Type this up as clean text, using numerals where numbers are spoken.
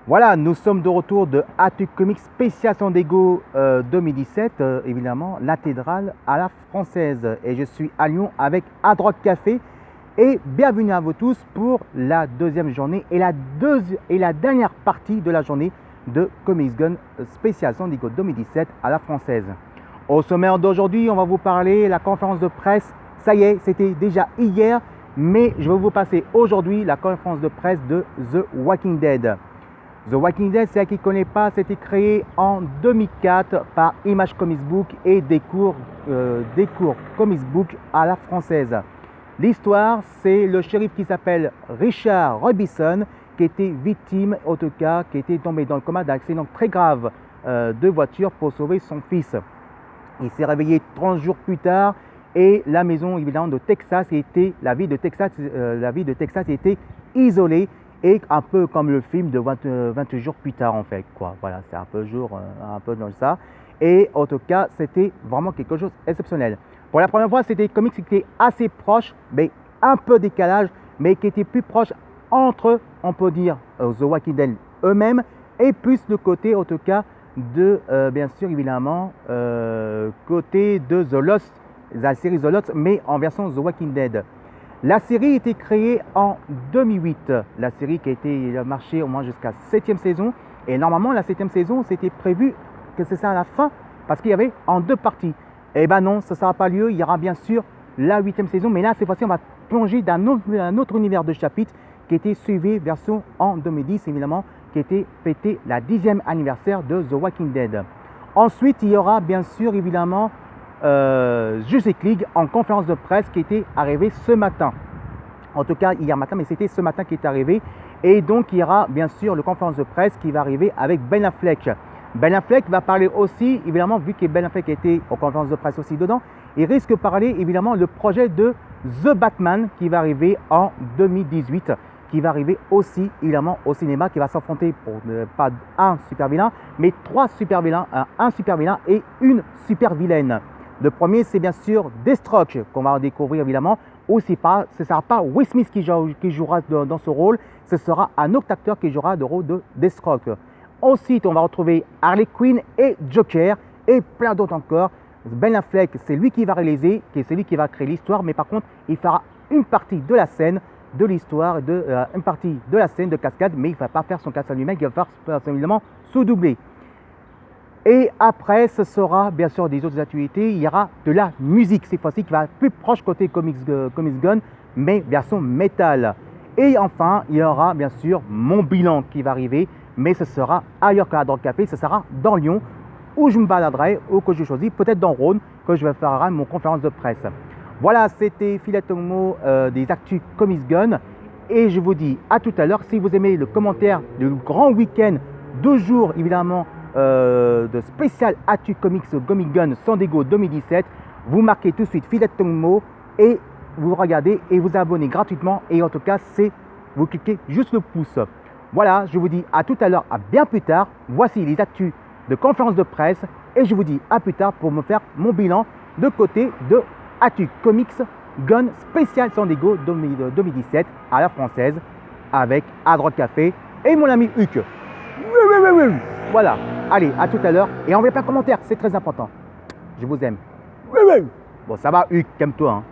Voilà, nous sommes de retour de Atu Comics spécial San Diego 2017, évidemment, l'intégrale à la française. Et je suis à Lyon avec Hard Rock Café. Et bienvenue à vous tous pour la deuxième journée et la dernière partie de la journée de Comics Gun spécial San Diego 2017 à la française. Au sommaire d'aujourd'hui, on va vous parler de la conférence de presse. Ça y est, c'était déjà hier, mais je vais vous passer aujourd'hui la conférence de presse de The Walking Dead. The Walking Dead, c'est à qui ne connaît pas, c'était créé en 2004 par Image Comics Book et Décours Comics Book à la française. L'histoire, c'est le shérif qui s'appelle Richard Robinson, qui était victime, en tout cas, qui était tombé dans le coma d'un accident très grave de voiture pour sauver son fils. Il s'est réveillé 30 jours plus tard et la maison, évidemment, de Texas la ville de Texas était isolée. Et un peu comme le film de 28 jours plus tard en fait, quoi. Voilà, c'est un peu dans ça. Et en tout cas, c'était vraiment quelque chose d'exceptionnel. Pour la première fois, c'était des comics qui étaient assez proches, mais un peu décalage, mais qui étaient plus proches entre, on peut dire, The Walking Dead eux-mêmes, et plus le côté, en tout cas, de, bien sûr, évidemment, côté de The Lost, la série The Lost, mais en version The Walking Dead. La série a été créée en 2008, la série qui a été marchée au moins jusqu'à 7e saison. Et normalement, la 7e saison, c'était prévu que c'est ça à la fin, parce qu'il y avait en 2 parties. Eh bien non, ça ne sera pas lieu, il y aura bien sûr la 8e saison. Mais là, cette fois-ci, on va plonger dans un autre univers de chapitres qui était suivi version en 2010, évidemment, qui était fêté la 10e anniversaire de The Walking Dead. Ensuite, il y aura bien sûr, évidemment, Justice League en conférence de presse qui était arrivée ce matin. En tout cas, hier matin, mais c'était ce matin qui est arrivé. Et donc, il y aura bien sûr le conférence de presse qui va arriver avec Ben Affleck. Ben Affleck va parler aussi, évidemment, vu que Ben Affleck était aux conférences de presse aussi dedans, il risque de parler évidemment le projet de The Batman qui va arriver en 2018, qui va arriver aussi évidemment au cinéma, qui va s'affronter pour pas un super vilain, mais 3 super vilains, un super vilain et une super vilaine. Le premier, c'est bien sûr Deathstroke, qu'on va découvrir évidemment. Ou ce ne sera pas Will Smith qui jouera dans ce rôle, ce sera un autre acteur qui jouera le rôle de Deathstroke. Ensuite, on va retrouver Harley Quinn et Joker et plein d'autres encore. Ben Affleck, c'est lui qui va réaliser, c'est lui qui va créer l'histoire, mais par contre, il fera une partie de la scène de l'histoire, une partie de la scène de cascade, mais il ne va pas faire son cascade lui-même, il va faire évidemment sous-doubler. Et après, ce sera bien sûr des autres activités. Il y aura de la musique cette fois-ci qui va être plus proche côté Comics Gun, mais version métal. Et enfin, il y aura bien sûr mon bilan qui va arriver, mais ce sera ailleurs qu'à Hard Rock Café, ce sera dans Lyon, où je me baladerai, ou que je choisis, peut-être dans Rhône, que je vais faire mon conférence de presse. Voilà, c'était Philatomo des Actus Comics Gun. Et je vous dis à tout à l'heure. Si vous aimez le commentaire du grand week-end, 2 jours évidemment, de spécial Atu Comics Comic Gun San Diego 2017, vous marquez tout de suite Philatomo et vous regardez et vous abonnez gratuitement. Et en tout cas, vous cliquez juste le pouce. Voilà, je vous dis à tout à l'heure, à bien plus tard. Voici les actus de conférence de presse et je vous dis à plus tard pour me faire mon bilan de côté de Atu Comics Gun spécial San Diego 2017 à la française avec Hard Rock Café et mon ami Huck. Voilà, allez, à tout à l'heure. Et envoyez plein de commentaires, c'est très important. Je vous aime. Bon, ça va, Huck, calme-toi. Hein.